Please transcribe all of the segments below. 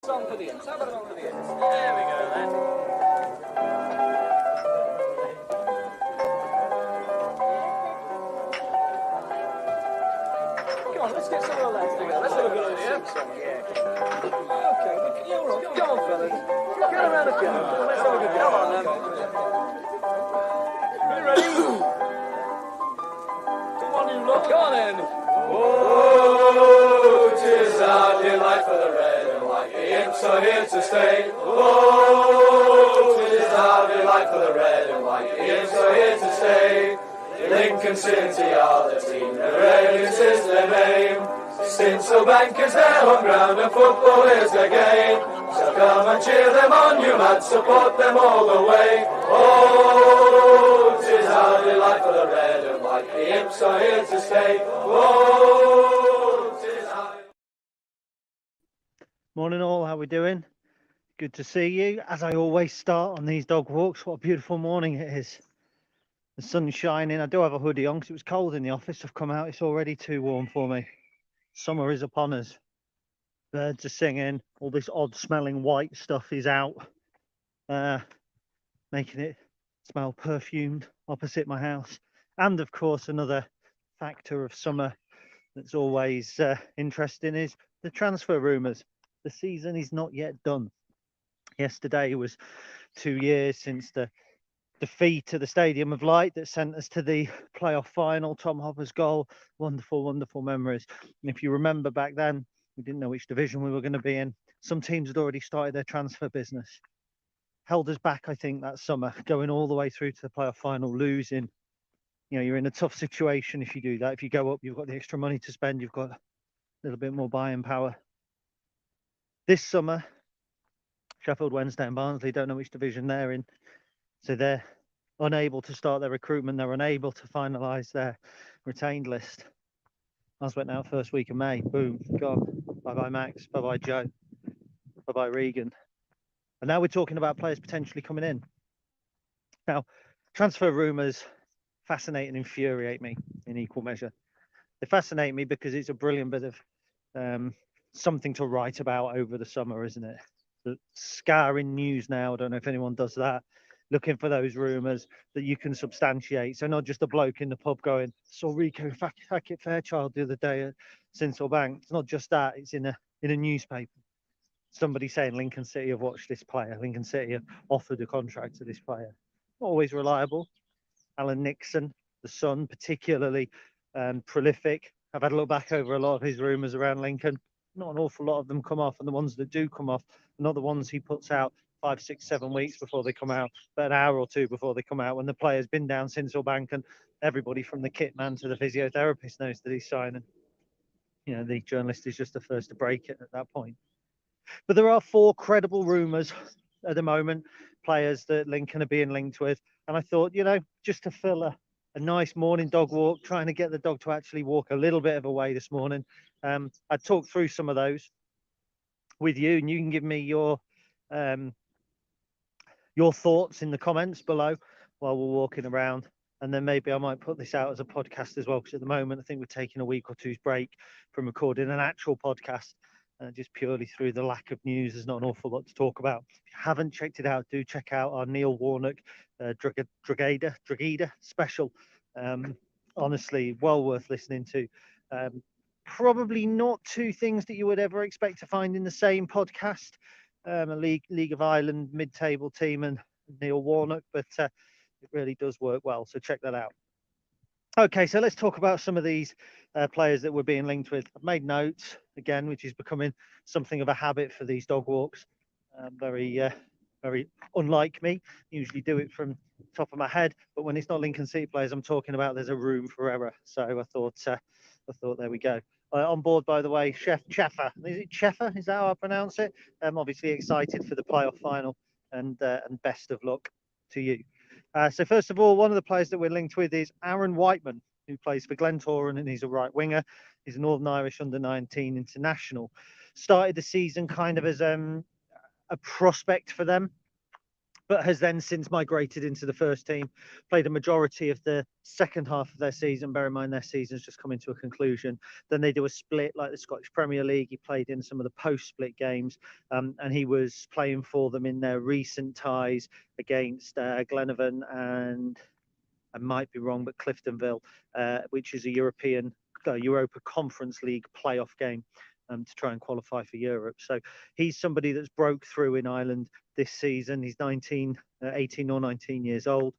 Song for the Imps. How about a song for the Imps? There we go then. Come on, let's get some of the lads together. Let's have a go at the Imps song, yeah. Okay, you're on. Come on, fellas. Get around the piano. Let's have a good go. Come on, then. You ready? Come on, you lot. Come on, then. Oh, 'tis our delight for the red and white. The Imps are here to stay. Oh, 'tis our delight for the red and white. The Imps are here to stay. Lincoln City are the team, the Reds is their name. Stinsel is their home ground and football is their game. So come and cheer them on, you lads, support them all the way. Oh, 'tis our delight for the red and white. The Imps are here to stay. Oh, 'tis our... Morning all, how we doing? Good to see you. As I always start on these dog walks, what a beautiful morning it is. The sun's shining. I do have a hoodie on because it was cold in the office. I've come out, it's already too warm for me. Summer is upon us. Birds are singing. All this odd smelling white stuff is out, making it smell perfumed opposite my house. And of course, another factor of summer that's always interesting is the transfer rumours. The season is not yet done. Yesterday was 2 years since the defeat to the Stadium of Light that sent us to the playoff final. Tom Hopper's goal, wonderful, wonderful memories. And if you remember back then, we didn't know which division we were going to be in. Some teams had already started their transfer business. Held us back, I think, that summer, going all the way through to the playoff final, losing. You know, you're in a tough situation if you do that. If you go up, you've got the extra money to spend, you've got a little bit more buying power. This summer, Sheffield Wednesday and Barnsley don't know which division they're in. So they're unable to start their recruitment. They're unable to finalise their retained list. Ours went out first week of May. Boom, gone. Bye-bye Max, bye-bye Joe, bye-bye Regan. And now we're talking about players potentially coming in. Now, transfer rumours fascinate and infuriate me in equal measure. They fascinate me because it's a brilliant bit of something to write about over the summer, isn't it? The scouring news now, I don't know if anyone does that, looking for those rumours that you can substantiate. So not just a bloke in the pub going, saw Rico Hackett-Fairchild the other day at Sinsel Bank. It's not just that, it's in a newspaper. Somebody saying Lincoln City have watched this player, Lincoln City have offered a contract to this player. Not always reliable. Alan Nixon, the Sun, particularly prolific. I've had a look back over a lot of his rumours around Lincoln. Not an awful lot of them come off, and the ones that do come off are not the ones he puts out 5, 6, 7 weeks before they come out, but an hour or two before they come out, when the player's been down Sinsel Bank and everybody from the kit man to the physiotherapist knows that he's signing. You know, the journalist is just the first to break it at that point. But there are 4 credible rumours at the moment, players that Lincoln are being linked with. And I thought, you know, just to fill a nice morning dog walk, trying to get the dog to actually walk a little bit of a way this morning, I'd talk through some of those with you, and you can give me your thoughts in the comments below while we're walking around. And then maybe I might put this out as a podcast as well, because at the moment I think we're taking a week or two's break from recording an actual podcast, just purely through the lack of news. There's not an awful lot to talk about. If you haven't checked it out, do check out our Neil Warnock Drogheda special. Honestly, well worth listening to. Probably not 2 things that you would ever expect to find in the same podcast. A League of Ireland mid-table team and Neil Warnock, but it really does work well, so check that out. Okay, so let's talk about some of these players that we're being linked with. I've made notes again, which is becoming something of a habit for these dog walks. Very unlike me. Usually do it from the top of my head, but when it's not Lincoln City players I'm talking about, there's a room for error. So I thought there we go. On board, by the way, Chef Cheffer. Is it Cheffer? Is that how I pronounce it? I'm obviously excited for the playoff final, and best of luck to you. So first of all, one of the players that we're linked with is Aaron Wightman, who plays for Glentoran, and he's a right winger. He's a Northern Irish under-19 international. Started the season kind of as a prospect for them. but has then since migrated into the first team, played a majority of the second half of their season. Bear in mind their season's just coming to a conclusion. Then they do a split like the Scottish Premier League. He played in some of the post-split games, and he was playing for them in their recent ties against Glenavon and I might be wrong, but Cliftonville, which is a Europa Conference League playoff game to try and qualify for Europe. So he's somebody that's broke through in Ireland this season. He's 18 or 19 years old,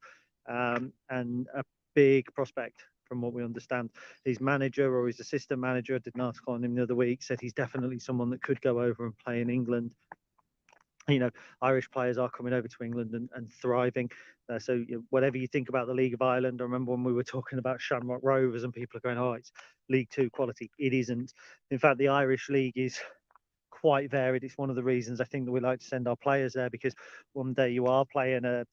and a big prospect from what we understand. His manager or his assistant manager, I did an article on him the other week, said he's definitely someone that could go over and play in England. You know, Irish players are coming over to England and thriving. So you know, whatever you think about the League of Ireland, I remember when we were talking about Shamrock Rovers and people are going, oh, it's League Two quality. It isn't. In fact, the Irish League is quite varied. It's one of the reasons I think that we like to send our players there, because one day you are playing a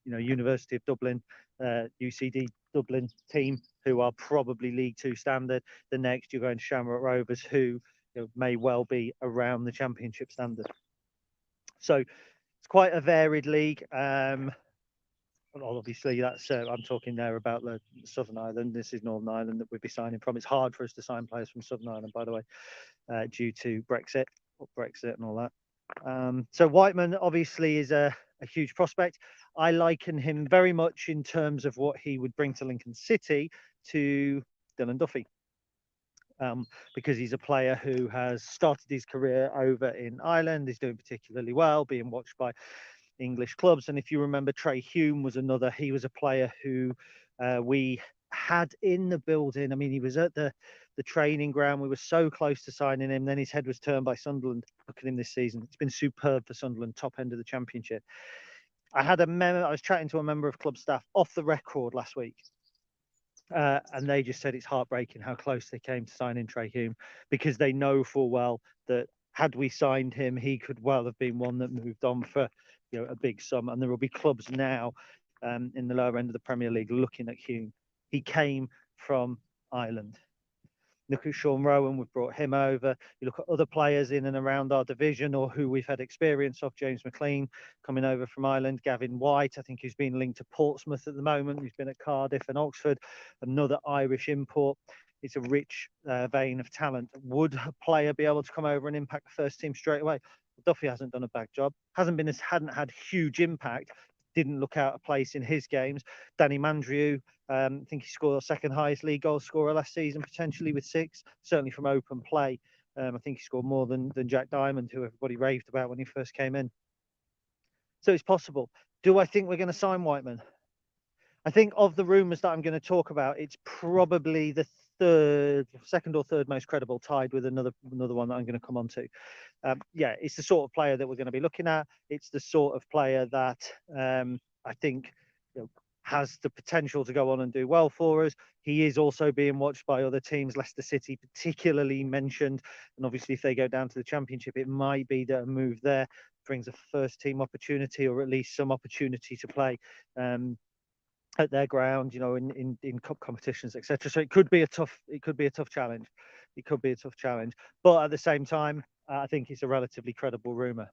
University of Dublin, UCD Dublin team who are probably League Two standard. The next you're going to Shamrock Rovers who may well be around the Championship standard. So it's quite a varied league. Obviously, that's I'm talking there about the Southern Ireland. This is Northern Ireland that we'd be signing from. It's hard for us to sign players from Southern Ireland, by the way, due to Brexit and all that. So Wightman obviously is a huge prospect. I liken him very much in terms of what he would bring to Lincoln City to Dylan Duffy. Because he's a player who has started his career over in Ireland, is doing particularly well, being watched by English clubs. And if you remember, Trey Hume was another. He was a player who we had in the building. I mean, he was at the training ground. We were so close to signing him. Then his head was turned by Sunderland. Look at him this season. It's been superb for Sunderland, top end of the Championship. I was chatting to a member of club staff off the record last week. And they just said it's heartbreaking how close they came to signing Trey Hume, because they know full well that had we signed him, he could well have been one that moved on for a big sum. And there will be clubs now in the lower end of the Premier League looking at Hume. He came from Ireland. Look at Sean Rowan, we've brought him over. You look at other players in and around our division or who we've had experience of. James McLean coming over from Ireland. Gavin White, I think, who's been linked to Portsmouth at the moment. He's been at Cardiff and Oxford, another Irish import. It's a rich vein of talent. Would a player be able to come over and impact the first team straight away? Duffy hasn't done a bad job. Hadn't had huge impact. Didn't look out of place in his games. Danny Mandrieu, I think he scored the second highest league goal scorer last season, potentially with 6, certainly from open play. I think he scored more than Jack Diamond, who everybody raved about when he first came in. So it's possible. Do I think we're going to sign Wightman? I think of the rumours that I'm going to talk about, it's probably the second or third most credible, tied with another one that I'm going to come on to. Yeah, it's the sort of player that we're going to be looking at. It's the sort of player that I think has the potential to go on and do well for us. He is also being watched by other teams, Leicester City particularly mentioned. And obviously, if they go down to the Championship, it might be that a move there brings a first team opportunity, or at least some opportunity to play at their ground, in cup competitions, etc. So it could be a tough challenge. It could be a tough challenge. But at the same time, I think it's a relatively credible rumour.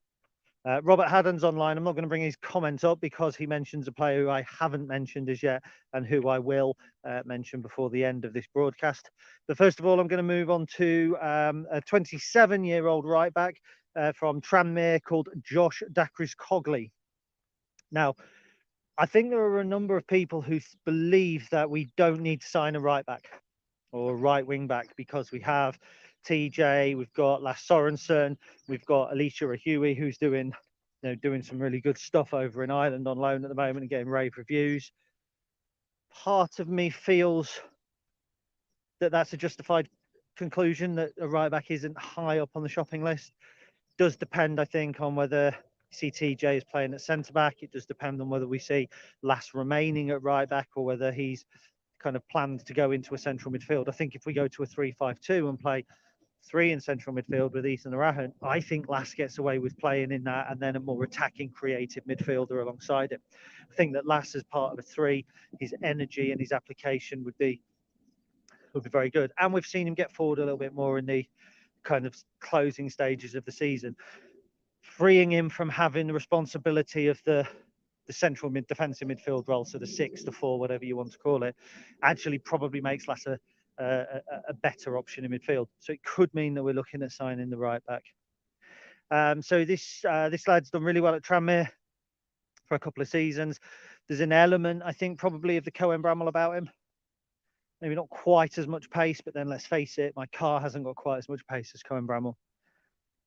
Robert Haddon's online. I'm not going to bring his comment up because he mentions a player who I haven't mentioned as yet and who I will mention before the end of this broadcast. But first of all, I'm going to move on to a 27-year-old right back from Tranmere called Josh Dacres-Cogley. Now, I think there are a number of people who believe that we don't need to sign a right back or a right wing back because we have TJ, we've got Lasse Sorensen, we've got Alicia Ahui, who's doing some really good stuff over in Ireland on loan at the moment and getting rave reviews. Part of me feels that that's a justified conclusion, that a right back isn't high up on the shopping list. Does depend, I think, on whether see TJ is playing at centre back. It does depend on whether we see Lasse remaining at right back or whether he's kind of planned to go into a central midfield. I think if we go to a 3-5-2 and play 3 in central midfield with Ethan Arahan, I think Lasse gets away with playing in that and then a more attacking, creative midfielder alongside him. I think that Lasse as part of a 3, his energy and his application would be very good. And we've seen him get forward a little bit more in the kind of closing stages of the season. freeing him from having the responsibility of the central defensive midfield role, so the 6, the 4, whatever you want to call it, actually probably makes Lass a better option in midfield. So it could mean that we're looking at signing the right back. So this lad's done really well at Tranmere for a couple of seasons. There's an element, I think, probably of the Cohen Bramall about him. Maybe not quite as much pace, but then let's face it, my car hasn't got quite as much pace as Cohen Bramall.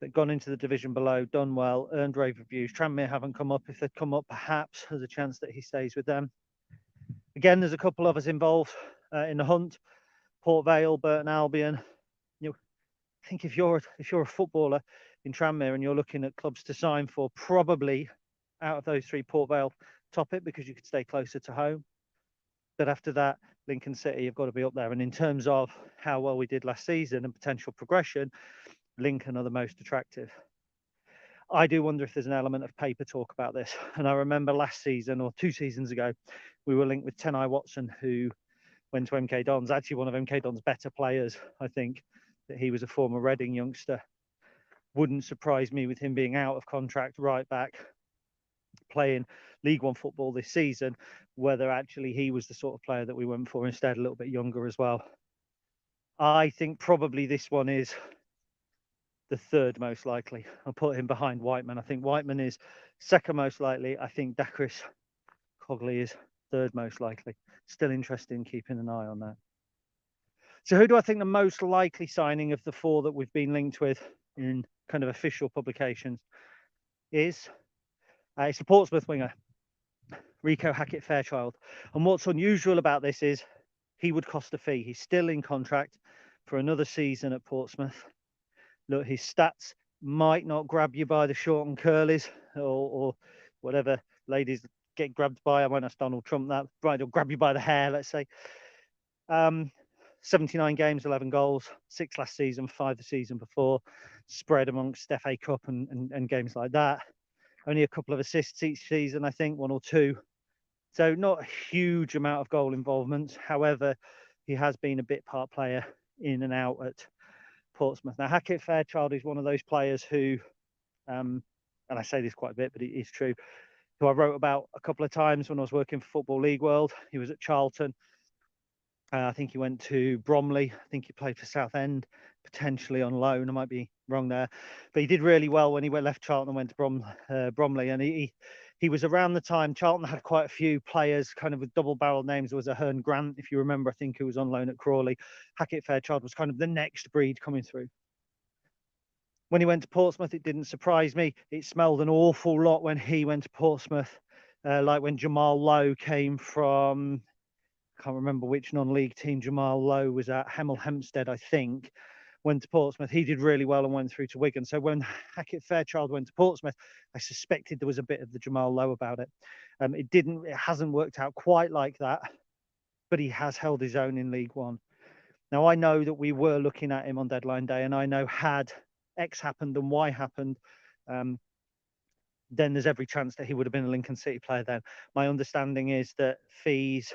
But gone into the division below, done well, earned rave reviews. Tranmere haven't come up. If they'd come up, perhaps there's a chance that he stays with them. Again, there's a couple of us involved in the hunt. Port Vale, Burton Albion. You know, I think if you're a footballer in Tranmere and you're looking at clubs to sign for, probably out of those 3, Port Vale top it because you could stay closer to home. But after that, Lincoln City have got to be up there. And in terms of how well we did last season and potential progression, Lincoln are the most attractive. I do wonder if there's an element of paper talk about this. And I remember last season or 2 seasons ago, we were linked with Tenai Watson, who went to MK Dons, actually one of MK Dons' better players, I think, that he was a former Reading youngster. Wouldn't surprise me with him being out of contract, right back, playing League One football this season, whether actually he was the sort of player that we went for instead, a little bit younger as well. I think probably this one is the 3rd most likely. I'll put him behind Wightman. I think Wightman is 2nd most likely. I think Dacres-Cogley is 3rd most likely. Still interested in keeping an eye on that. So who do I think the most likely signing of the 4 that we've been linked with in kind of official publications is? It's the Portsmouth winger, Rico Hackett-Fairchild. And what's unusual about this is he would cost a fee. He's still in contract for another season at Portsmouth. Look, his stats might not grab you by the short and curlies or whatever ladies get grabbed by. I won't ask Donald Trump that. Right, he'll grab you by the hair, let's say. 79 games, 11 goals, 6 last season, 5 the season before, spread amongst FA Cup and games like that. Only a couple of assists each season, I think, 1 or 2. So not a huge amount of goal involvement. However, he has been a bit part player in and out at Portsmouth. Now, Hackett-Fairchild is one of those players who, and I say this quite a bit, but it is true, who I wrote about a couple of times when I was working for Football League World. He was at Charlton. I think he went to Bromley. I think he played for Southend, potentially on loan. I might be wrong there. But he did really well when he left Charlton and went to Bromley. And he was around the time Charlton had quite a few players kind of with double-barreled names. There was a Hearn Grant, if you remember, I think, who was on loan at Crawley. Hackett-Fairchild was kind of the next breed coming through. When he went to Portsmouth, it didn't surprise me. It smelled an awful lot when he went to Portsmouth, like when Jamal Lowe came from, I can't remember which non-league team Jamal Lowe was at, Hemel Hempstead, I think, went to Portsmouth. He did really well and went through to Wigan. So when Hackett-Fairchild went to Portsmouth, I suspected there was a bit of the Jamal Lowe about it. It hasn't worked out quite like that, but he has held his own in League One. Now, I know that we were looking at him on deadline day, and I know had X happened and Y happened, then there's every chance that he would have been a Lincoln City player then. My understanding is that fees,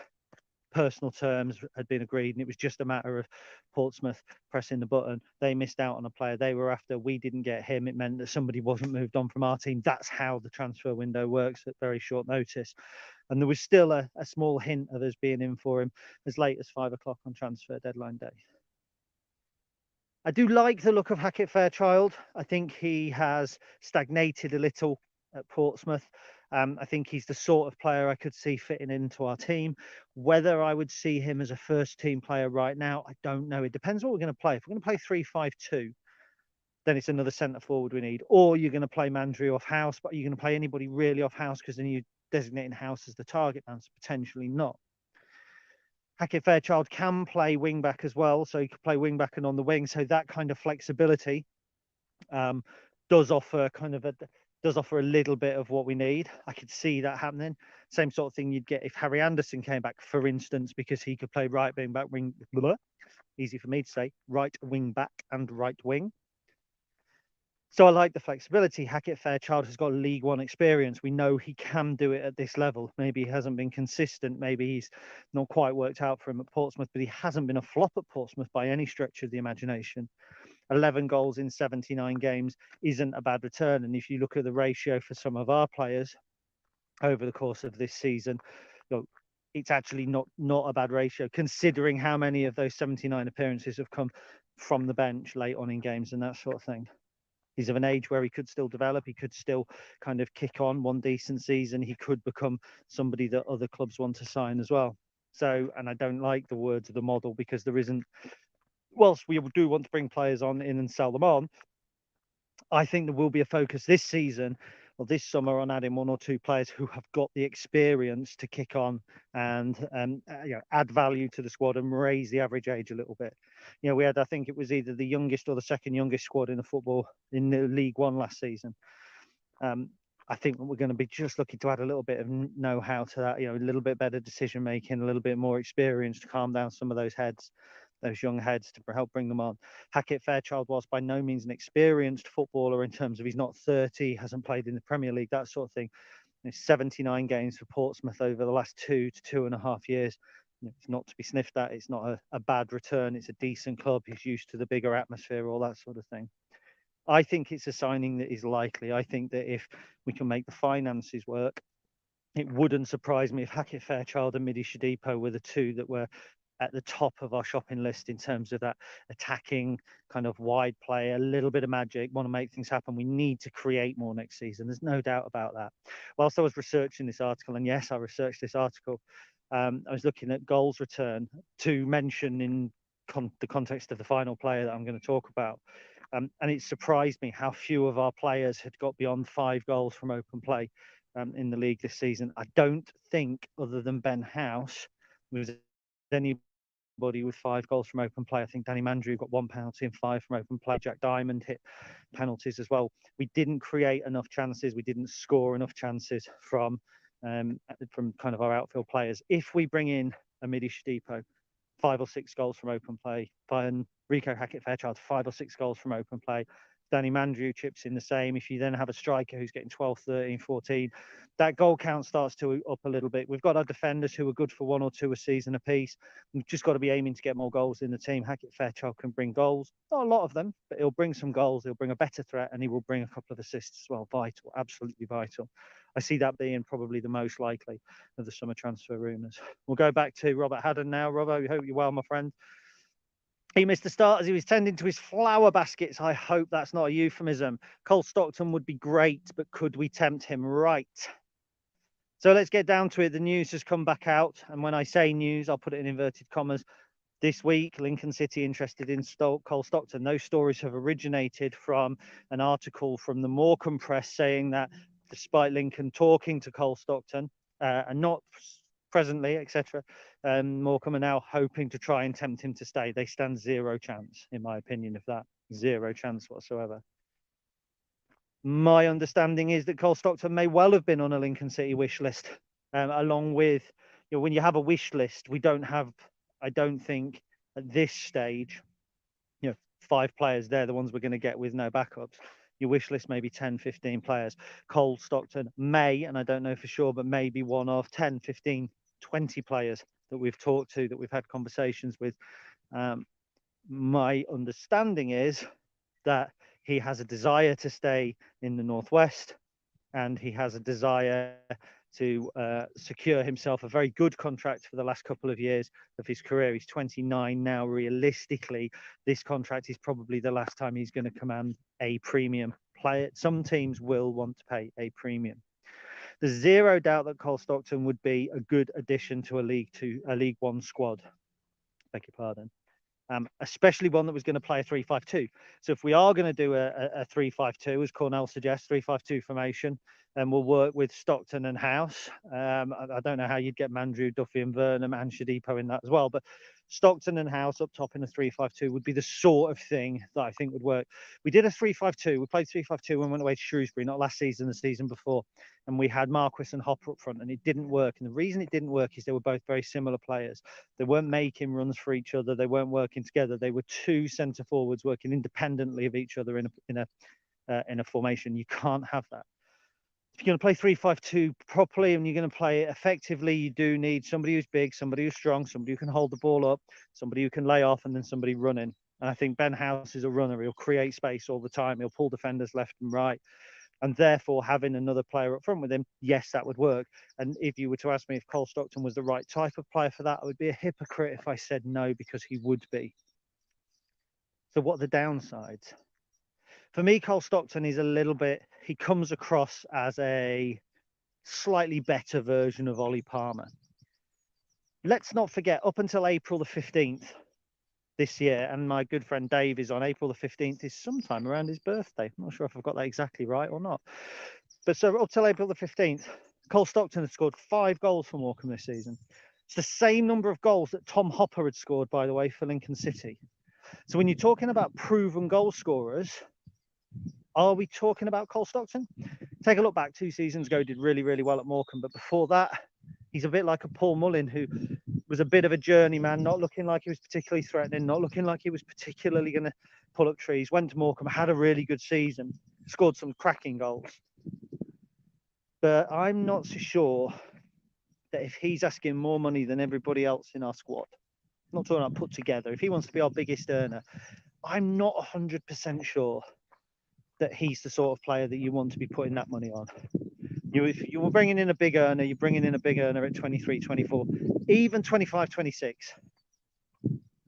personal terms had been agreed, and it was just a matter of Portsmouth pressing the button. They missed out on a player they were after. We didn't get him. It meant that somebody wasn't moved on from our team. That's how the transfer window works at very short notice. And there was still a small hint of us being in for him as late as 5 o'clock on transfer deadline day. I do like the look of Hackett-Fairchild. I think he has stagnated a little at Portsmouth. I think he's the sort of player I could see fitting into our team. Whether I would see him as a first team player right now, I don't know. It depends what we're going to play. If we're going to play 3-5-2, then it's another centre forward we need. Or you're going to play Mandry off House, but you're going to play anybody really off House because then you're designating House as the target man, so potentially not. Hackett-Fairchild can play wing back as well, so he could play wing back and on the wing. So that kind of flexibility does offer a little bit of what we need. I could see that happening. Same sort of thing you'd get if Harry Anderson came back, for instance, because he could play right wing back, easy for me to say, right wing back and right wing. So I like the flexibility. Hackett-Fairchild has got League One experience. We know he can do it at this level. Maybe he hasn't been consistent. Maybe he's not quite worked out for him at Portsmouth, but he hasn't been a flop at Portsmouth by any stretch of the imagination. 11 goals in 79 games isn't a bad return. And if you look at the ratio for some of our players over the course of this season, you know, it's actually not a bad ratio, considering how many of those 79 appearances have come from the bench late on in games and that sort of thing. He's of an age where he could still develop. He could still kind of kick on one decent season. He could become somebody that other clubs want to sign as well. So, and I don't like the words of the model, because there isn't, whilst we do want to bring players on in and sell them on, I think there will be a focus this season or this summer on adding 1 or 2 players who have got the experience to kick on and you know, add value to the squad and raise the average age a little bit. You know, we had, I think it was either the youngest or the second youngest squad in the football in the League One last season. I think we're going to be just looking to add a little bit of know-how to that, you know, a little bit better decision making, a little bit more experience to calm down some of those heads, those young heads, to help bring them on. Hackett Fairchild, whilst by no means an experienced footballer in terms of he's not 30, hasn't played in the Premier League, that sort of thing. There's 79 games for Portsmouth over the last 2 to 2.5 years. It's not to be sniffed at. It's not a bad return. It's a decent club. He's used to the bigger atmosphere, all that sort of thing. I think it's a signing that is likely. I think that if we can make the finances work, it wouldn't surprise me if Hackett Fairchild and Midi Shadipo were the 2 that were at the top of our shopping list in terms of that attacking kind of wide play, a little bit of magic, want to make things happen. We need to create more next season. There's no doubt about that. Whilst I was researching this article, and yes, I researched this article, I was looking at goals return to mention in the context of the final player that I'm going to talk about. And it surprised me how few of our players had got beyond 5 goals from open play in the league this season. I don't think, other than Ben House, was anybody with 5 goals from open play. I think Danny Mandrew got 1 penalty and 5 from open play. Jack Diamond hit penalties as well. We didn't create enough chances. We didn't score enough chances from kind of our outfield players. If we bring in a Midi Shadipo, 5 or 6 goals from open play, by Rico Hackett Fairchild, 5 or 6 goals from open play, Danny Mandrew chips in the same. If you then have a striker who's getting 12, 13, 14, that goal count starts to up a little bit. We've got our defenders who are good for 1 or 2 a season apiece. We've just got to be aiming to get more goals in the team. Hackett Fairchild can bring goals, not a lot of them, but he'll bring some goals. He'll bring a better threat, and he will bring a couple of assists as well. Vital, absolutely vital. I see that being probably the most likely of the summer transfer rumours. We'll go back to Robert Haddon now. Robbo, we hope you're well, my friend. He missed the start as he was tending to his flower baskets. I hope that's not a euphemism. Cole Stockton would be great, but could we tempt him? Right. So let's get down to it. The news has come back out. And when I say news, I'll put it in inverted commas. This week, Lincoln City interested in Cole Stockton. Those stories have originated from an article from the Morecambe Press saying that despite Lincoln talking to Cole Stockton and not presently, etc., Morecambe are now hoping to try and tempt him to stay. They stand 0 chance, in my opinion, of that. 0 chance whatsoever. My understanding is that Cole Stockton may well have been on a Lincoln City wish list, along with, you know, when you have a wish list, we don't have, I don't think at this stage, you know, 5 players, they're the ones we're going to get with no backups. Your wish list may be 10, 15 players. Cole Stockton may, and I don't know for sure, but may be one of 10, 15, 20 players that we've talked to, that we've had conversations with. My understanding is that he has a desire to stay in the Northwest, and he has a desire to secure himself a very good contract for the last couple of years of his career. He's 29 now. Realistically, this contract is probably the last time he's going to command a premium player. Some teams will want to pay a premium. There's 0 doubt that Cole Stockton would be a good addition to a League One squad. Beg your pardon. Especially one that was going to play a 3-5-2. So if we are going to do a 3-5-2, as Cornell suggests, 3-5-2 formation, and we'll work with Stockton and House. I don't know how you'd get Mandrew, Duffy and Vernon and Shadipo in that as well, but Stockton and House up top in a 3-5-2 would be the sort of thing that I think would work. We did a 3-5-2. We played 3-5-2 and went away to Shrewsbury, not last season, the season before. And we had Marquis and Hopper up front, and it didn't work. And the reason it didn't work is they were both very similar players. They weren't making runs for each other. They weren't working together. They were 2 centre forwards working independently of each other in a formation. You can't have that. If you're going to play 3-5-2 properly and you're going to play it effectively, you do need somebody who's big, somebody who's strong, somebody who can hold the ball up, somebody who can lay off, and then somebody running. And I think Ben House is a runner. He'll create space all the time. He'll pull defenders left and right. And therefore, having another player up front with him, yes, that would work. And if you were to ask me if Cole Stockton was the right type of player for that, I would be a hypocrite if I said no, because he would be. So what are the downsides? For me, Cole Stockton is a little bit, he comes across as a slightly better version of Ollie Palmer. Let's not forget, up until April the 15th this year, and my good friend Dave is on April the 15th, is sometime around his birthday. I'm not sure if I've got that exactly right or not. But so up till April the 15th, Cole Stockton had scored 5 goals for Morecambe this season. It's the same number of goals that Tom Hopper had scored, by the way, for Lincoln City. So when you're talking about proven goal scorers, are we talking about Cole Stockton? Take a look back 2 seasons ago, did really, really well at Morecambe. But before that, he's a bit like a Paul Mullin, who was a bit of a journeyman, not looking like he was particularly threatening, not looking like he was particularly going to pull up trees. Went to Morecambe, had a really good season, scored some cracking goals. But I'm not so sure that if he's asking more money than everybody else in our squad, I'm not talking about put together, if he wants to be our biggest earner, I'm not 100% sure that he's the sort of player that you want to be putting that money on. If you were bringing in a big earner, you're bringing in a big earner at 23, 24, even 25, 26.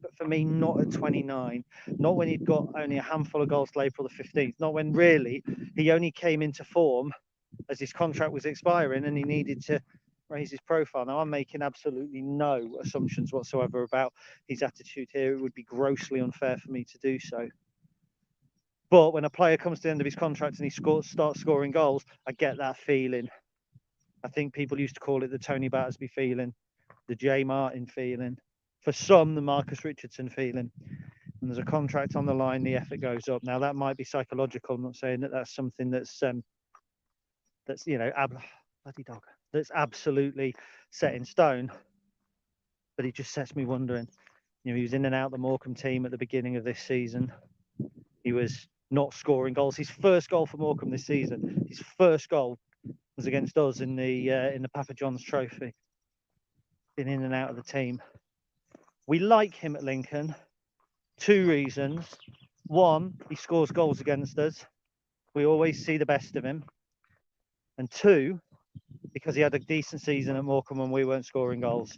But for me, not at 29, not when he'd got only a handful of goals till April the 15th, not when really he only came into form as his contract was expiring and he needed to raise his profile. Now, I'm making absolutely no assumptions whatsoever about his attitude here. It would be grossly unfair for me to do so. But when a player comes to the end of his contract and he starts scoring goals, I get that feeling. I think people used to call it the Tony Battersby feeling, the Jay Martin feeling, for some, the Marcus Richardson feeling. When there's a contract on the line, the effort goes up. Now, that might be psychological. I'm not saying that that's something that's you know, bloody dog, that's absolutely set in stone. But it just sets me wondering. You know, he was in and out the Morecambe team at the beginning of this season. He was not scoring goals. His first goal for Morecambe this season, his first goal was against us in the Papa John's Trophy. Been in and out of the team. We like him at Lincoln. 2 reasons. 1, he scores goals against us. We always see the best of him. And 2, because he had a decent season at Morecambe when we weren't scoring goals.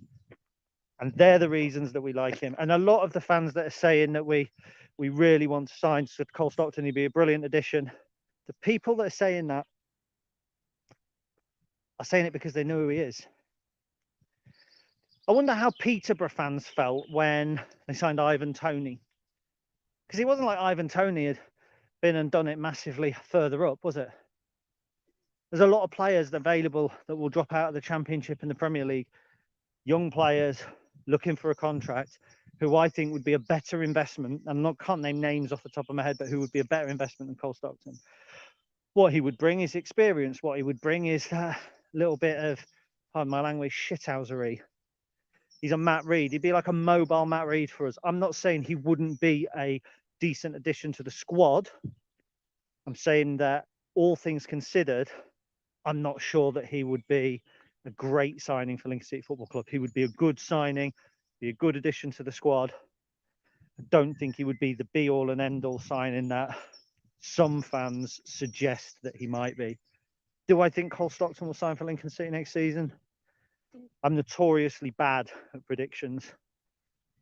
And they're the reasons that we like him. And a lot of the fans that are saying that we really want to sign Cole Stockton, he'd be a brilliant addition. The people that are saying that are saying it because they know who he is. I wonder how Peterborough fans felt when they signed Ivan Toney. Because it wasn't like Ivan Toney had been and done it massively further up, was it? There's a lot of players available that will drop out of the Championship and the Premier League. Young players looking for a contract who I think would be a better investment. Can't name names off the top of my head, but who would be a better investment than Cole Stockton. What he would bring is experience. What he would bring is a little bit of, pardon my language, shithousery. He's a Matt Reed. He'd be like a mobile Matt Reed for us. I'm not saying he wouldn't be a decent addition to the squad. I'm saying that all things considered, I'm not sure that he would be a great signing for Lincoln City Football Club. He would be a good signing, be a good addition to the squad. I don't think he would be the be-all and end-all signing that some fans suggest that he might be. Do I think Cole Stockton will sign for Lincoln City next season? I'm notoriously bad at predictions.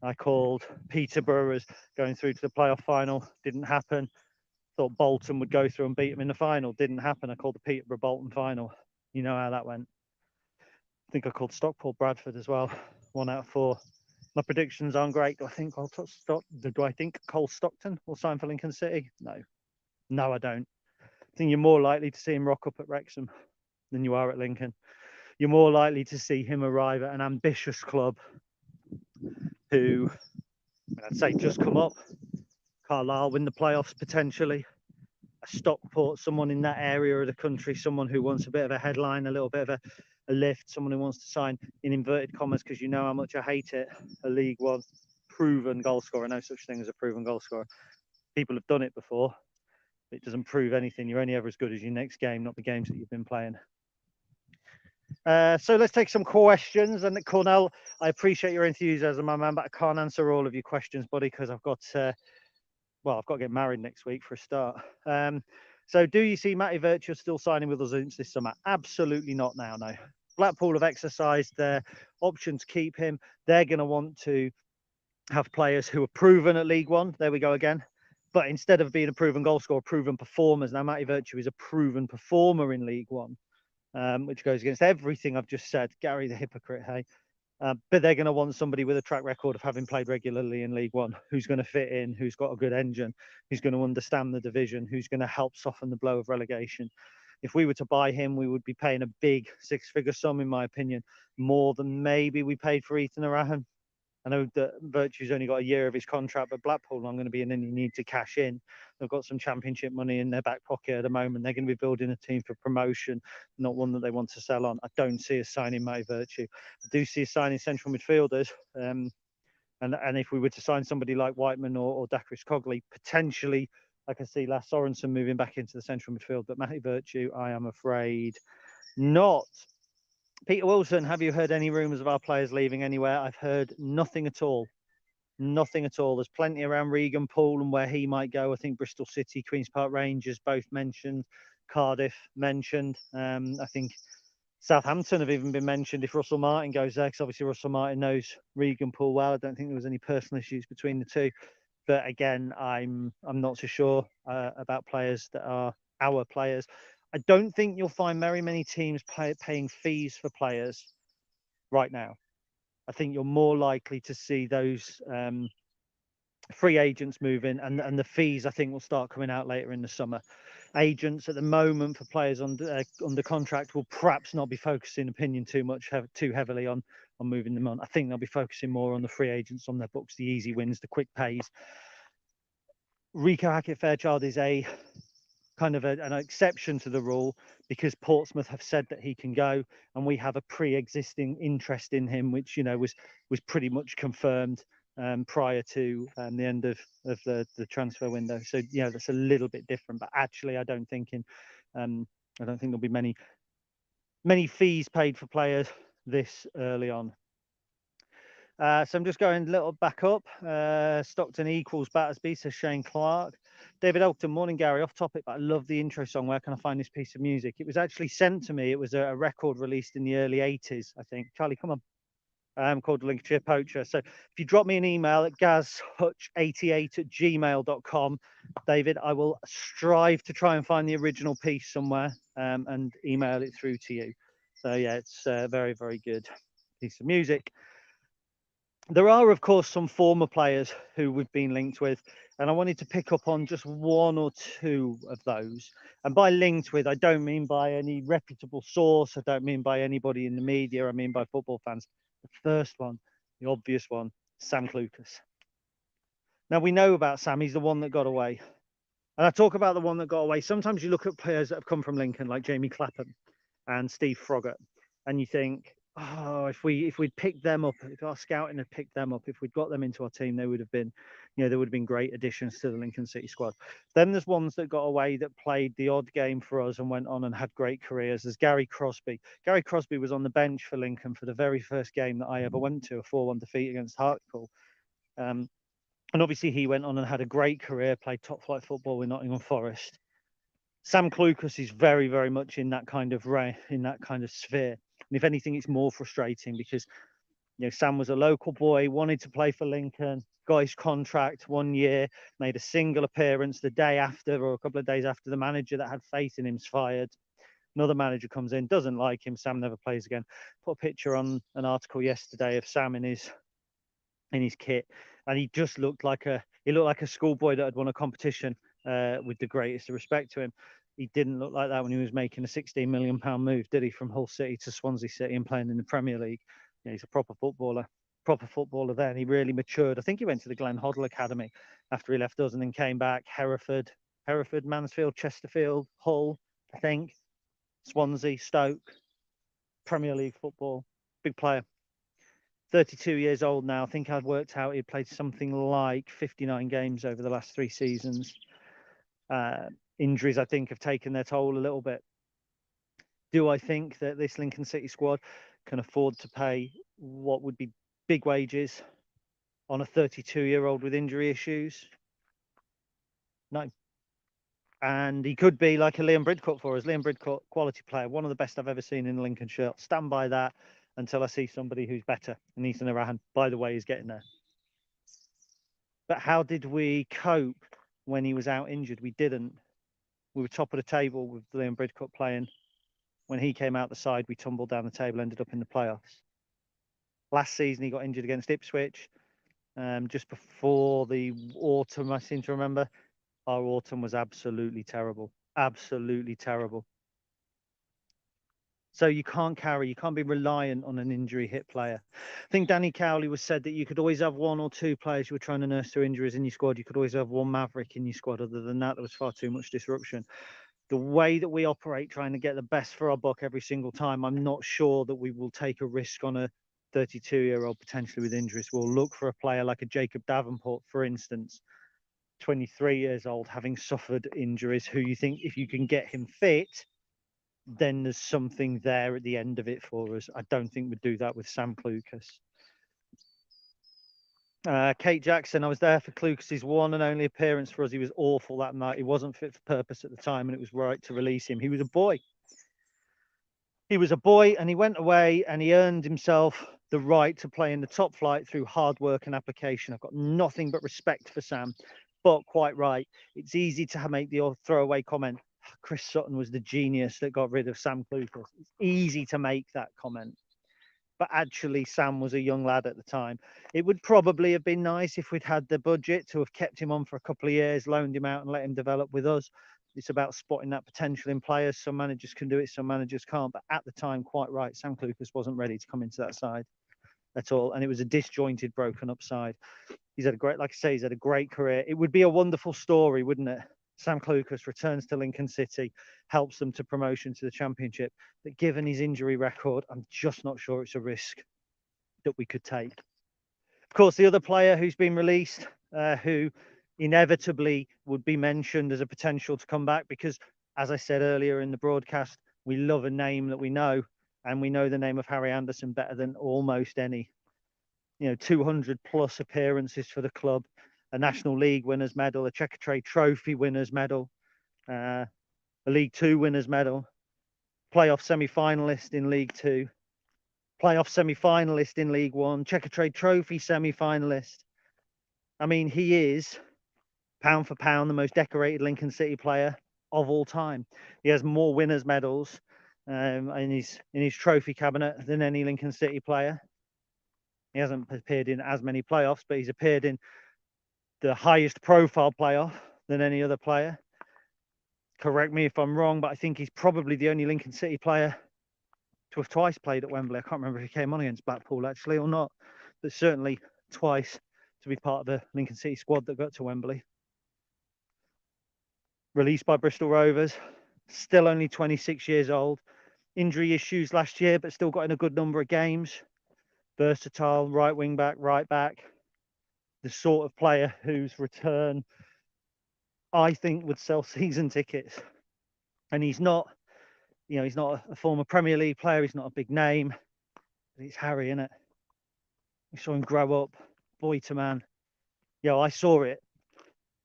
I called Peterborough as going through to the playoff final. Didn't happen. Thought Bolton would go through and beat them in the final. Didn't happen. I called the Peterborough-Bolton final. You know how that went. I think I called Stockport Bradford as well. 1 out of 4. My predictions aren't great. Do I think Cole Stockton will sign for Lincoln City? No, I don't. I think you're more likely to see him rock up at Wrexham than you are at Lincoln. You're more likely to see him arrive at an ambitious club who, I'd say, just come up. Carlisle win the playoffs potentially. A Stockport, someone in that area of the country, someone who wants a bit of a headline, a little bit of a lift, someone who wants to sign, in inverted commas, because you know how much I hate it, a League One proven goal scorer. No such thing as a proven goal scorer. People have done it before. It doesn't prove anything. You're only ever as good as your next game, not the games that you've been playing. So let's take some questions. And Cornell, I appreciate your enthusiasm, my man, but I can't answer all of your questions, buddy, because I've got well, I've got to get married next week for a start. So do you see Matty Virtue still signing with us this summer? Absolutely not now, no. Blackpool have exercised their option to keep him. They're going to want to have players who are proven at League One. There we go again. But instead of being a proven goal scorer, proven performers, now Matty Virtue is a proven performer in League One, which goes against everything I've just said. Gary the hypocrite, hey. But they're going to want somebody with a track record of having played regularly in League One, who's going to fit in, who's got a good engine, who's going to understand the division, who's going to help soften the blow of relegation. If we were to buy him, we would be paying a big six-figure sum, in my opinion, more than maybe we paid for Ethan Arahan. I know that Virtue's only got a year of his contract, but Blackpool aren't going to be in any need to cash in. They've got some championship money in their back pocket at the moment. They're going to be building a team for promotion, not one that they want to sell on. I don't see us signing Matty Virtue. I do see us signing central midfielders. And if we were to sign somebody like Wightman or Dacres-Cogley, potentially I can see Lasse Sorensen moving back into the central midfield. But Matty Virtue, I am afraid not. Peter Wilson, have you heard any rumours of our players leaving anywhere? I've heard nothing at all. Nothing at all. There's plenty around Regan Pool and where he might go. I think Bristol City, Queen's Park Rangers both mentioned. Cardiff mentioned. I think Southampton have even been mentioned if Russell Martin goes there, because obviously Russell Martin knows Regan Pool well. I don't think there was any personal issues between the two. But again, I'm not so sure about players that are our players. I don't think you'll find very many teams paying fees for players right now. I think you're more likely to see those free agents move in, and the fees I think will start coming out later in the summer. Agents at the moment for players under contract will perhaps not be focusing too heavily on moving them on. I think they'll be focusing more on the free agents on their books, the easy wins, the quick pays. Rico Hackett-Fairchild is a kind of an exception to the rule because Portsmouth have said that he can go, and we have a pre-existing interest in him, which was pretty much confirmed prior to the end of the transfer window. So that's a little bit different. But actually, I don't think there'll be many fees paid for players this early on. So I'm just going a little back up. Stockton equals Battersby, says Shane Clark. David Elton, morning Gary, off topic, but I love the intro song. Where can I find this piece of music? It was actually sent to me. It was a record released in the early 80s, I think. Charlie, come on. Called the Lincolnshire Poacher. So if you drop me an email at gazhutch88@gmail.com, David, I will strive to try and find the original piece somewhere and email it through to you. So yeah, it's a very, very good piece of music. There are, of course, some former players who we've been linked with, and I wanted to pick up on just one or two of those. And by linked with, I don't mean by any reputable source. I don't mean by anybody in the media. I mean by football fans. The first one, the obvious one, Sam Clucas. Now, we know about Sam. He's the one that got away. And I talk about the one that got away. Sometimes you look at players that have come from Lincoln, like Jamie Clapham and Steve Froggatt, and you think, oh, if we'd picked them up, if our scouting had picked them up, if we'd got them into our team, they would have been, they would have been great additions to the Lincoln City squad. Then there's ones that got away that played the odd game for us and went on and had great careers. There's Gary Crosby. Gary Crosby was on the bench for Lincoln for the very first game that I ever went to, a 4-1 defeat against Hartlepool. And obviously he went on and had a great career, played top flight football with Nottingham Forest. Sam Clucas is very, very much in that kind of sphere. And if anything, it's more frustrating because, Sam was a local boy, wanted to play for Lincoln, got his contract 1 year, made a single appearance the day after or a couple of days after the manager that had faith in him's fired. Another manager comes in, doesn't like him. Sam never plays again. Put a picture on an article yesterday of Sam in his kit, and he just looked like a schoolboy that had won a competition. With the greatest respect to him, he didn't look like that when he was making a £16 million move, did he, from Hull City to Swansea City and playing in the Premier League? He's a proper footballer then. He really matured. I think he went to the Glen Hoddle Academy after he left us and then came back. Hereford, Mansfield, Chesterfield, Hull, I think, Swansea, Stoke, Premier League football. Big player. 32 years old now. I think I'd worked out he'd played something like 59 games over the last 3 seasons. Injuries, I think, have taken their toll a little bit. Do I think that this Lincoln City squad can afford to pay what would be big wages on a 32-year-old with injury issues? No. And he could be like a Liam Bridcut for us. Liam Bridcut, quality player, one of the best I've ever seen in the Lincoln shirt. Stand by that until I see somebody who's better. And Ethan Arahan, by the way, is getting there. But how did we cope when he was out injured? We didn't. We were top of the table with Liam Bridcut playing. When he came out the side, we tumbled down the table, ended up in the playoffs. Last season, he got injured against Ipswich. Just before the autumn, I seem to remember. Our autumn was absolutely terrible. Absolutely terrible. So you can't be reliant on an injury hit player. I think Danny Cowley was said that you could always have one or two players who were trying to nurse through injuries in your squad. You could always have one maverick in your squad. Other than that, there was far too much disruption. The way that we operate, trying to get the best for our buck every single time, I'm not sure that we will take a risk on a 32-year-old potentially with injuries. We'll look for a player like a Jacob Davenport, for instance, 23 years old, having suffered injuries, who you think if you can get him fit, then there's something there at the end of it for us. I don't think we'd do that with Sam Clucas. Kate Jackson, I was there for Clucas's one and only appearance for us. He was awful that night. He wasn't fit for purpose at the time, and it was right to release him. He was a boy. He was a boy, and he went away and he earned himself the right to play in the top flight through hard work and application. I've got nothing but respect for Sam, but quite right. It's easy to make the throwaway comment, Chris Sutton was the genius that got rid of Sam Clucas. It's easy to make that comment. But actually, Sam was a young lad at the time. It would probably have been nice if we'd had the budget to have kept him on for a couple of years, loaned him out and let him develop with us. It's about spotting that potential in players. Some managers can do it, some managers can't. But at the time, quite right, Sam Clucas wasn't ready to come into that side at all. And it was a disjointed, broken up side. He's had a great, like I say, he's had a great career. It would be a wonderful story, wouldn't it? Sam Clucas returns to Lincoln City, helps them to promotion to the Championship. But given his injury record, I'm just not sure it's a risk that we could take. Of course, the other player who's been released, who inevitably would be mentioned as a potential to come back, because, as I said earlier in the broadcast, we love a name that we know, and we know the name of Harry Anderson better than almost any. 200 plus appearances for the club, a National League winners medal, a Checkatrade Trophy winners medal, a League Two winners medal, playoff semi-finalist in League Two, playoff semi-finalist in League One, Checkatrade Trophy semi-finalist. I mean, he is, pound for pound, the most decorated Lincoln City player of all time. He has more winners medals in his trophy cabinet than any Lincoln City player. He hasn't appeared in as many playoffs, but he's appeared in the highest profile playoff than any other player. Correct me if I'm wrong, but I think he's probably the only Lincoln City player to have twice played at Wembley. I can't remember if he came on against Blackpool actually or not, but certainly twice to be part of the Lincoln City squad that got to Wembley. Released by Bristol Rovers, still only 26 years old. Injury issues last year, but still got in a good number of games. Versatile, right wing back, right back. The sort of player whose return I think would sell season tickets. And he's not, he's not a former Premier League player. He's not a big name. But it's Harry, isn't it? We saw him grow up, boy to man. I saw it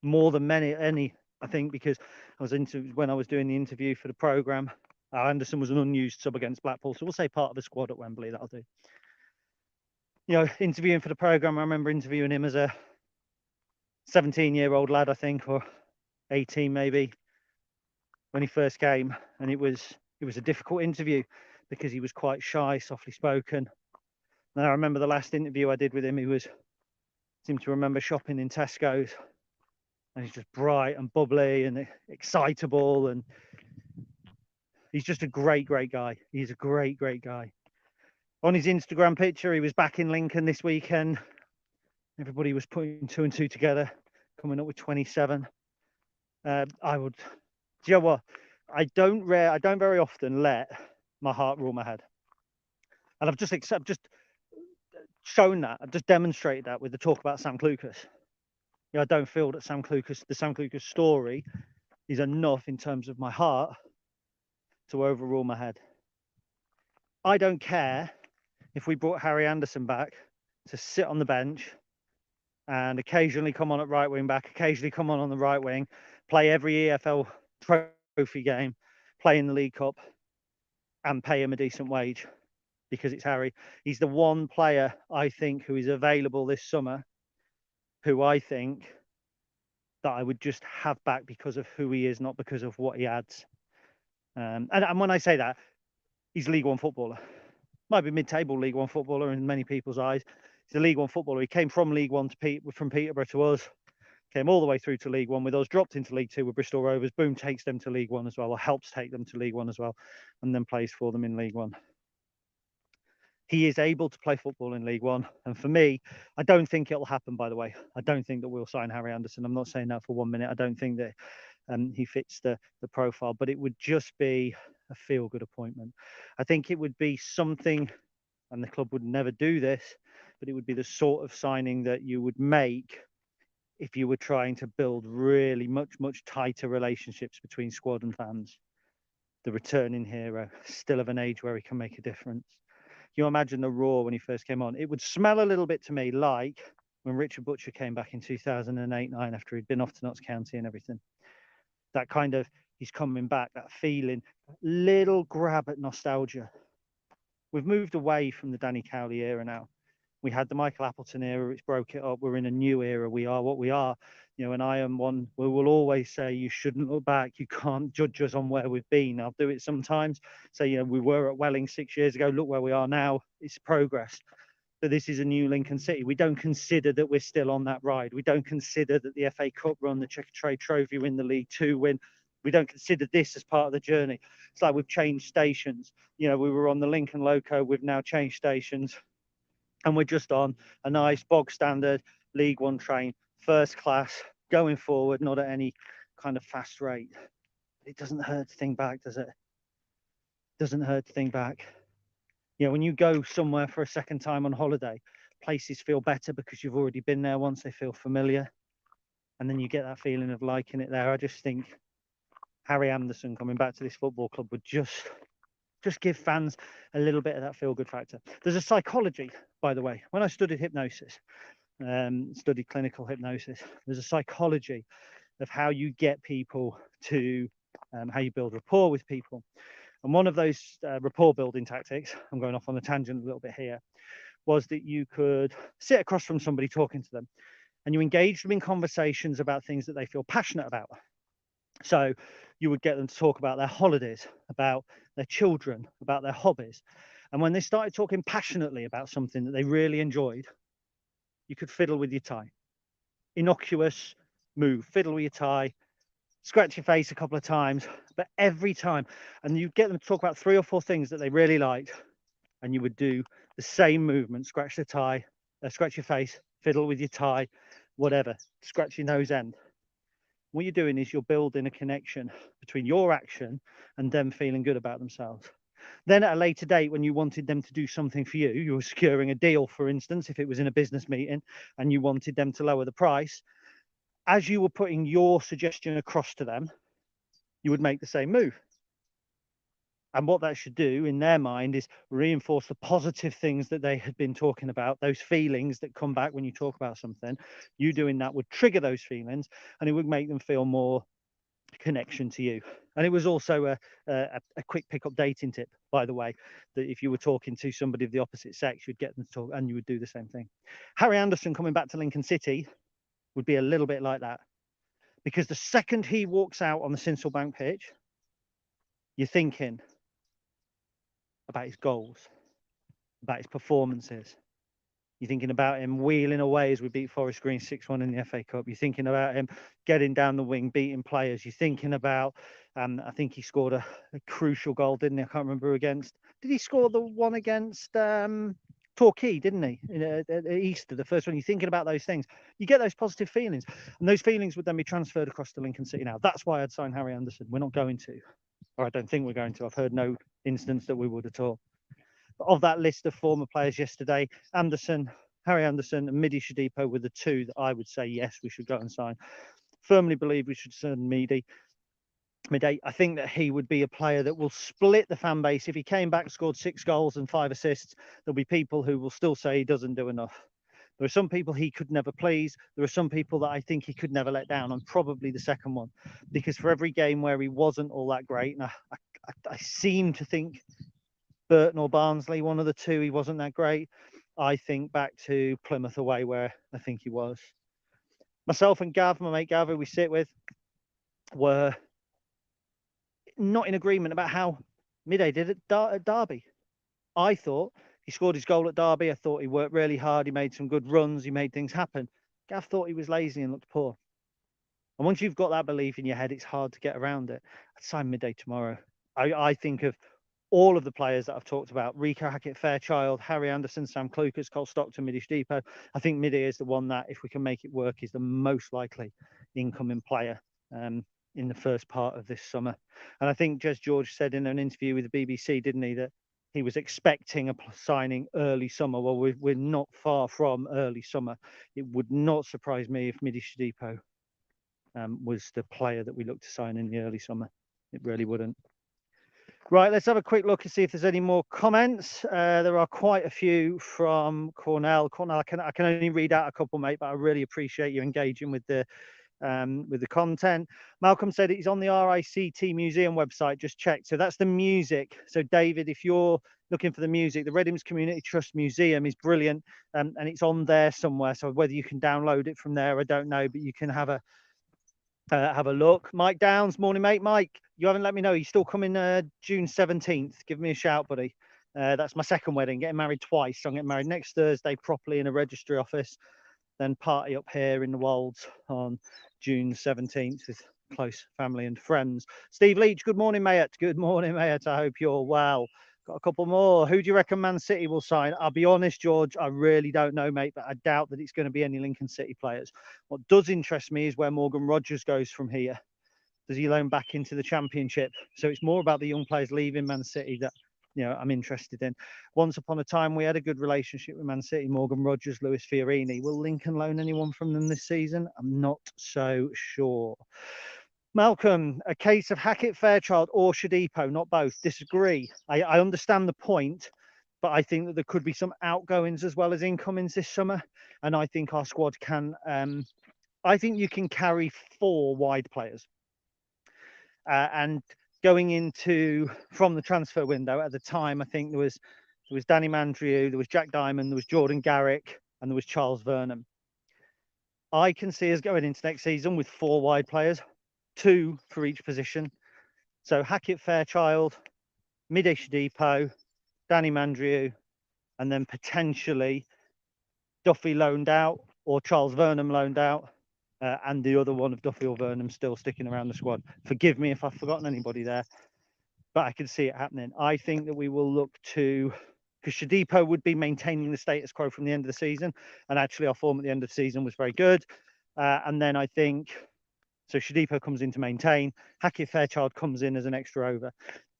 more than any, I think, because when I was doing the interview for the programme, Anderson was an unused sub against Blackpool. So we'll say part of the squad at Wembley, that'll do. Interviewing for the programme, I remember interviewing him as a 17-year-old lad, I think, or 18 maybe, when he first came. And it was a difficult interview because he was quite shy, softly spoken. And I remember the last interview I did with him, seemed to remember shopping in Tesco's. And he's just bright and bubbly and excitable. And he's just a great, great guy. He's a great, great guy. On his Instagram picture, he was back in Lincoln this weekend. Everybody was putting two and two together, coming up with 27. Do you know what? I don't very often let my heart rule my head. And I've just shown that. I've just demonstrated that with the talk about Sam Clucas. I don't feel that the Sam Clucas story is enough in terms of my heart to overrule my head. I don't care if we brought Harry Anderson back to sit on the bench and occasionally come on at right wing back, occasionally come on the right wing, play every EFL trophy game, play in the League Cup, and pay him a decent wage because it's Harry. He's the one player I think who is available this summer who I think that I would just have back because of who he is, not because of what he adds. And when I say that, he's a League One footballer. Might be mid-table League One footballer in many people's eyes. He's a League One footballer. He came from League One from Peterborough to us, came all the way through to League One with us, dropped into League Two with Bristol Rovers, boom, takes them to League One as well, or helps take them to League One as well, and then plays for them in League One. He is able to play football in League One. And for me, I don't think it'll happen, by the way. I don't think that we'll sign Harry Anderson. I'm not saying that for 1 minute. I don't think that he fits the profile, but it would just be a feel-good appointment. I think it would be something, and the club would never do this, but it would be the sort of signing that you would make if you were trying to build really much tighter relationships between squad and fans. The returning hero, still of an age where he can make a difference. You imagine the roar when he first came on. It would smell a little bit to me like when Richard Butcher came back in 2008-9 after he'd been off to Notts County and everything. That kind of, he's coming back, that feeling, little grab at nostalgia. We've moved away from the Danny Cowley era now. We had the Michael Appleton era, which broke it up. We're in a new era. We are what we are. You know, and I am one, we will always say you shouldn't look back. You can't judge us on where we've been. I'll do it sometimes. Say, you know, we were at Welling 6 years ago. Look where we are now. It's progress. But this is a new Lincoln City. We don't consider that we're still on that ride. We don't consider that the FA Cup run, the Checkatrade Trophy win, the League Two win, we don't consider this as part of the journey. It's like we've changed stations. You know, we were on the Lincoln Loco. We've now changed stations. And we're just on a nice bog standard League One train, first class, going forward, not at any kind of fast rate. It doesn't hurt to think back, does it? Doesn't hurt to think back. You know, when you go somewhere for a second time on holiday, places feel better because you've already been there once, they feel familiar. And then you get that feeling of liking it there. I just think Harry Anderson coming back to this football club would just give fans a little bit of that feel-good factor. There's a psychology, by the way. When I studied hypnosis, studied clinical hypnosis, there's a psychology of how you get people to, how you build rapport with people. And one of those rapport building tactics, I'm going off on a tangent a little bit here, was that you could sit across from somebody talking to them and you engage them in conversations about things that they feel passionate about. So you would get them to talk about their holidays, about their children, about their hobbies. And when they started talking passionately about something that they really enjoyed, you could fiddle with your tie. Innocuous move, fiddle with your tie, scratch your face a couple of times, but every time. And you'd get them to talk about 3 or 4 things that they really liked. And you would do the same movement, scratch the tie, scratch your face, fiddle with your tie, whatever, scratch your nose end. What you're doing is you're building a connection between your action and them feeling good about themselves. Then at a later date, when you wanted them to do something for you, you were securing a deal, for instance, if it was in a business meeting and you wanted them to lower the price, as you were putting your suggestion across to them, you would make the same move. And what that should do in their mind is reinforce the positive things that they had been talking about, those feelings that come back when you talk about something. You doing that would trigger those feelings and it would make them feel more connection to you. And it was also a quick pick-up dating tip, by the way, that if you were talking to somebody of the opposite sex, you'd get them to talk and you would do the same thing. Harry Anderson coming back to Lincoln City would be a little bit like that. Because the second he walks out on the Sincilbank pitch, you're thinking about his goals, about his performances. You're thinking about him wheeling away as we beat Forest Green 6-1 in the FA Cup. You're thinking about him getting down the wing, beating players. You're thinking about, I think he scored a crucial goal, didn't he? I can't remember who against. Did he score the one against Torquay, didn't he? At Easter, the first one. You're thinking about those things. You get those positive feelings. And those feelings would then be transferred across to Lincoln City now. That's why I'd sign Harry Anderson. We're not going to. Or I don't think we're going to. I've heard no instance that we would at all. But of that list of former players yesterday, Harry Anderson and Midi Shadipo were the 2 that I would say, yes, we should go and sign. Firmly believe we should sign Midi. I think that he would be a player that will split the fan base. If he came back, scored 6 goals and 5 assists, there'll be people who will still say he doesn't do enough. There are some people he could never please. There are some people that I think he could never let down. I'm probably the second one, because for every game where he wasn't all that great, and I seem to think Burton or Barnsley, one of the two, he wasn't that great. I think back to Plymouth away, where I think he was. Myself and Gav, my mate Gav, who we sit with, were not in agreement about how Midday did at Derby. I thought he scored his goal at Derby. I thought he worked really hard. He made some good runs. He made things happen. Gav thought he was lazy and looked poor. And once you've got that belief in your head, it's hard to get around it. I'd sign Midday tomorrow. I think of all of the players that I've talked about: Rico Hackett, Fairchild, Harry Anderson, Sam Clucas, Cole Stockton, Middish Depot. I think Midday is the one that, if we can make it work, is the most likely incoming player in the first part of this summer. And I think Jez George said in an interview with the BBC, didn't he, that he was expecting a signing early summer. Well, we're not far from early summer. It would not surprise me if Middish Depot was the player that we look to sign in the early summer. It really wouldn't. Right, let's have a quick look and see if there's any more comments. There are quite a few from Cornell. Cornell, I can only read out a couple, mate, but I really appreciate you engaging with the content. Malcolm said it's on the RICT Museum website. Just checked. So that's the music. So David, if you're looking for the music, the Red Imps Community Trust Museum is brilliant, and it's on there somewhere. So whether you can download it from there, I don't know, but you can have a look. Mike Downs, morning, mate. Mike, you haven't let me know. You're still coming June 17th. Give me a shout, buddy. That's my second wedding. Getting married twice. So I'm getting married next Thursday properly in a registry office, then party up here in the Wolds on June 17th with close family and friends. Steve Leach, good morning, mate. Good morning, mate. I hope you're well. Got a couple more. Who do you reckon Man City will sign? I'll be honest, George, I really don't know, mate, but I doubt that it's going to be any Lincoln City players. What does interest me is where Morgan Rogers goes from here. Does he loan back into the Championship? So it's more about the young players leaving Man City that, you know, I'm interested in. Once upon a time, we had a good relationship with Man City. Morgan Rogers, Luis Fiorini. Will Lincoln loan anyone from them this season? I'm not so sure. Malcolm, a case of Hackett, Fairchild or Shadipo, not both. Disagree. I understand the point, but I think that there could be some outgoings as well as incomings this summer. And I think our squad can, I think you can carry 4 wide players. And going into, from the transfer window at the time, I think there was Danny Mandrew, there was Jack Diamond, there was Jordan Garrick, and there was Charles Vernon. I can see us going into next season with 4 wide players, 2 for each position. So Hackett, Fairchild, Middish Depot, Danny Mandrew, and then potentially Duffy loaned out or Charles Vernon loaned out, and the other one of Duffy or Vernon still sticking around the squad. Forgive me if I've forgotten anybody there, but I can see it happening. I think that we will look to, because Shadipo would be maintaining the status quo from the end of the season, and actually our form at the end of the season was very good. And then I think, so Shadipo comes in to maintain, Hackett Fairchild comes in as an extra over.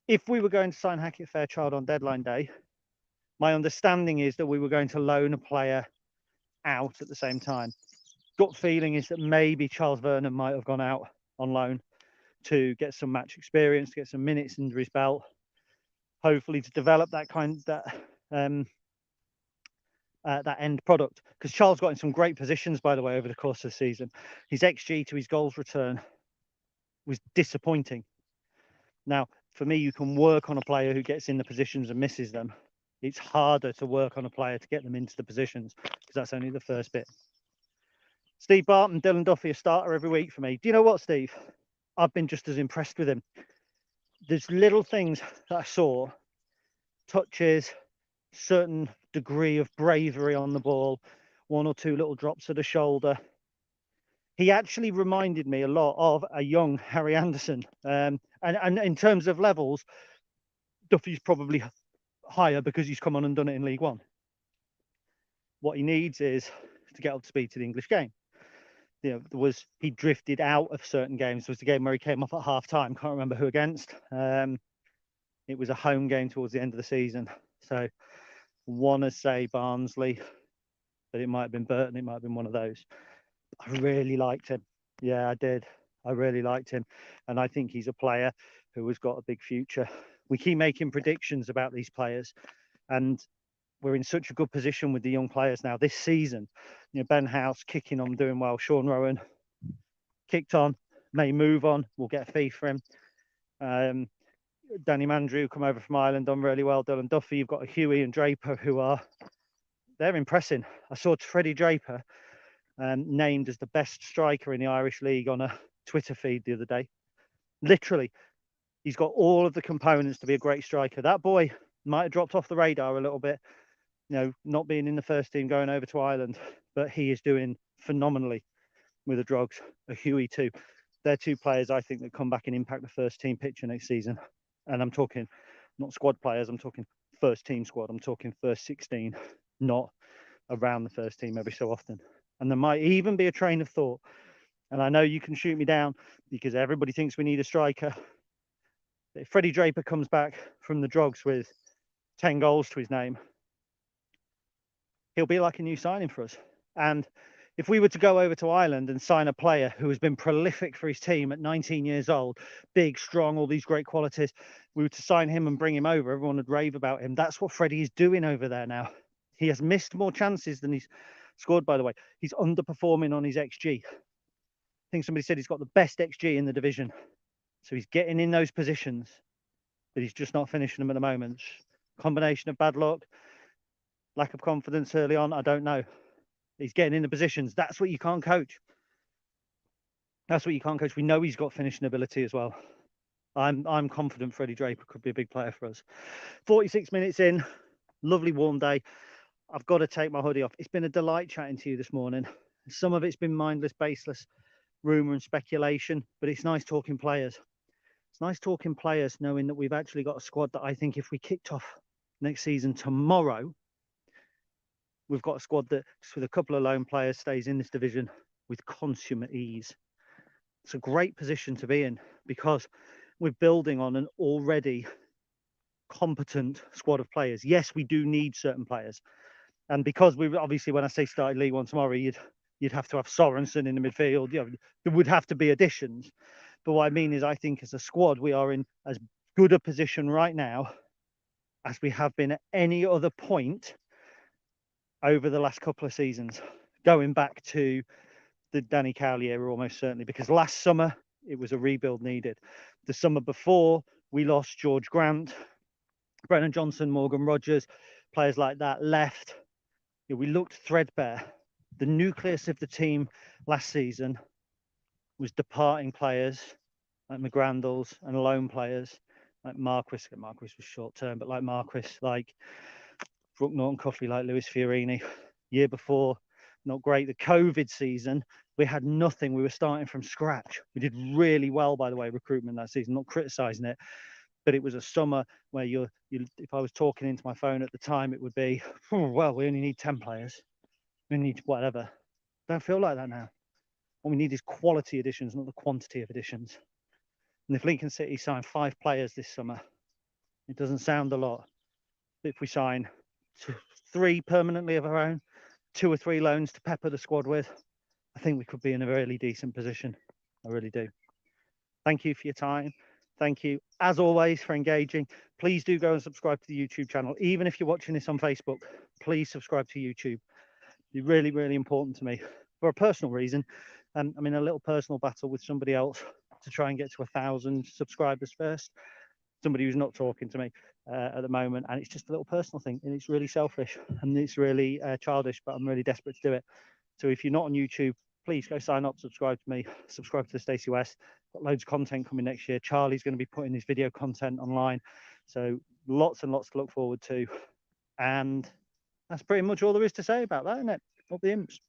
If we were going to sign Hackett Fairchild on deadline day, my understanding is that we were going to loan a player out at the same time. Gut feeling is that maybe Charles Vernon might have gone out on loan to get some match experience, to get some minutes under his belt, hopefully to develop that that end product. Because Charles got in some great positions, by the way, over the course of the season. His XG to his goals return was disappointing. Now, for me, you can work on a player who gets in the positions and misses them. It's harder to work on a player to get them into the positions, because that's only the first bit. Steve Barton, Dylan Duffy, a starter every week for me. Do you know what, Steve? I've been just as impressed with him. There's little things that I saw, touches, certain degree of bravery on the ball, 1 or 2 little drops at the shoulder. He actually reminded me a lot of a young Harry Anderson. And in terms of levels, Duffy's probably higher because he's come on and done it in League One. What he needs is to get up to speed to the English game. You know, he drifted out of certain games. There was the game where he came off at half time. Can't remember who against. It was a home game towards the end of the season. So want to say Barnsley, but it might have been Burton. It might have been one of those. I really liked him. Yeah, I did. I really liked him. And I think he's a player who has got a big future. We keep making predictions about these players. And we're in such a good position with the young players now this season. You know, Ben House kicking on, doing well. Sean Rowan kicked on, may move on. We'll get a fee for him. Danny Mandrew come over from Ireland, done really well. Dylan Duffy, you've got a Huey and Draper they're impressing. I saw Freddie Draper named as the best striker in the Irish League on a Twitter feed the other day. Literally, he's got all of the components to be a great striker. That boy might have dropped off the radar a little bit, you know, not being in the first team, going over to Ireland, but he is doing phenomenally with the Drogs. A Huey too. They're two players I think that come back and impact the first team picture next season. And I'm talking not squad players, I'm talking first team squad. I'm talking first 16, not around the first team every so often. And there might even be a train of thought, and I know you can shoot me down because everybody thinks we need a striker. If Freddie Draper comes back from the Drogs with 10 goals to his name, he'll be like a new signing for us. And if we were to go over to Ireland and sign a player who has been prolific for his team at 19 years old, big, strong, all these great qualities, we were to sign him and bring him over, everyone would rave about him. That's what Freddie is doing over there now. He has missed more chances than he's scored, by the way. He's underperforming on his XG. I think somebody said he's got the best XG in the division. So he's getting in those positions, but he's just not finishing them at the moment. Combination of bad luck, lack of confidence early on, I don't know. He's getting in the positions. That's what you can't coach. That's what you can't coach. We know he's got finishing ability as well. I'm confident Freddie Draper could be a big player for us. 46 minutes in, lovely warm day. I've got to take my hoodie off. It's been a delight chatting to you this morning. Some of it's been mindless, baseless rumour and speculation, but it's nice talking players. It's nice talking players knowing that we've actually got a squad that I think if we kicked off next season tomorrow, we've got a squad that just with a couple of loan players stays in this division with consummate ease. It's a great position to be in because we're building on an already competent squad of players. Yes, we do need certain players. And because we obviously, when I say started League One tomorrow, you'd have to have Sorensen in the midfield. You know, there would have to be additions. But what I mean is, I think as a squad, we are in as good a position right now as we have been at any other point over the last couple of seasons, going back to the Danny Cowley era almost certainly, because last summer it was a rebuild needed. The summer before, we lost George Grant, Brennan Johnson, Morgan Rogers, players like that left. You know, we looked threadbare. The nucleus of the team last season was departing players like McGrandles and loan players like Marquis. Marquis was short term, but like Marquis, like Brooke Norton-Cuffley, like Lewis Fiorini. Year before, not great. The COVID season, we had nothing. We were starting from scratch. We did really well, by the way, recruitment that season, not criticising it. But it was a summer where if I was talking into my phone at the time, it would be, oh, well, we only need 10 players. We need whatever. Don't feel like that now. What we need is quality additions, not the quantity of additions. And if Lincoln City sign 5 players this summer, it doesn't sound a lot. But if we sign 3 permanently of our own, 2 or 3 loans to pepper the squad with, I think we could be in a really decent position. I really do. Thank you for your time. Thank you, as always, for engaging. Please do go and subscribe to the YouTube channel. Even if you're watching this on Facebook, please subscribe to YouTube. It's really, really important to me for a personal reason. I'm in a little personal battle with somebody else to try and get to 1,000 subscribers first. Somebody who's not talking to me at the moment, and it's just a little personal thing, and it's really selfish and it's really childish, but I'm really desperate to do it. So if you're not on YouTube, please go sign up, subscribe to me, subscribe to the Stacey West. Got loads of content coming next year. Charlie's going to be putting his video content online, so lots and lots to look forward to. And that's pretty much all there is to say about that, isn't it? Up the Imps.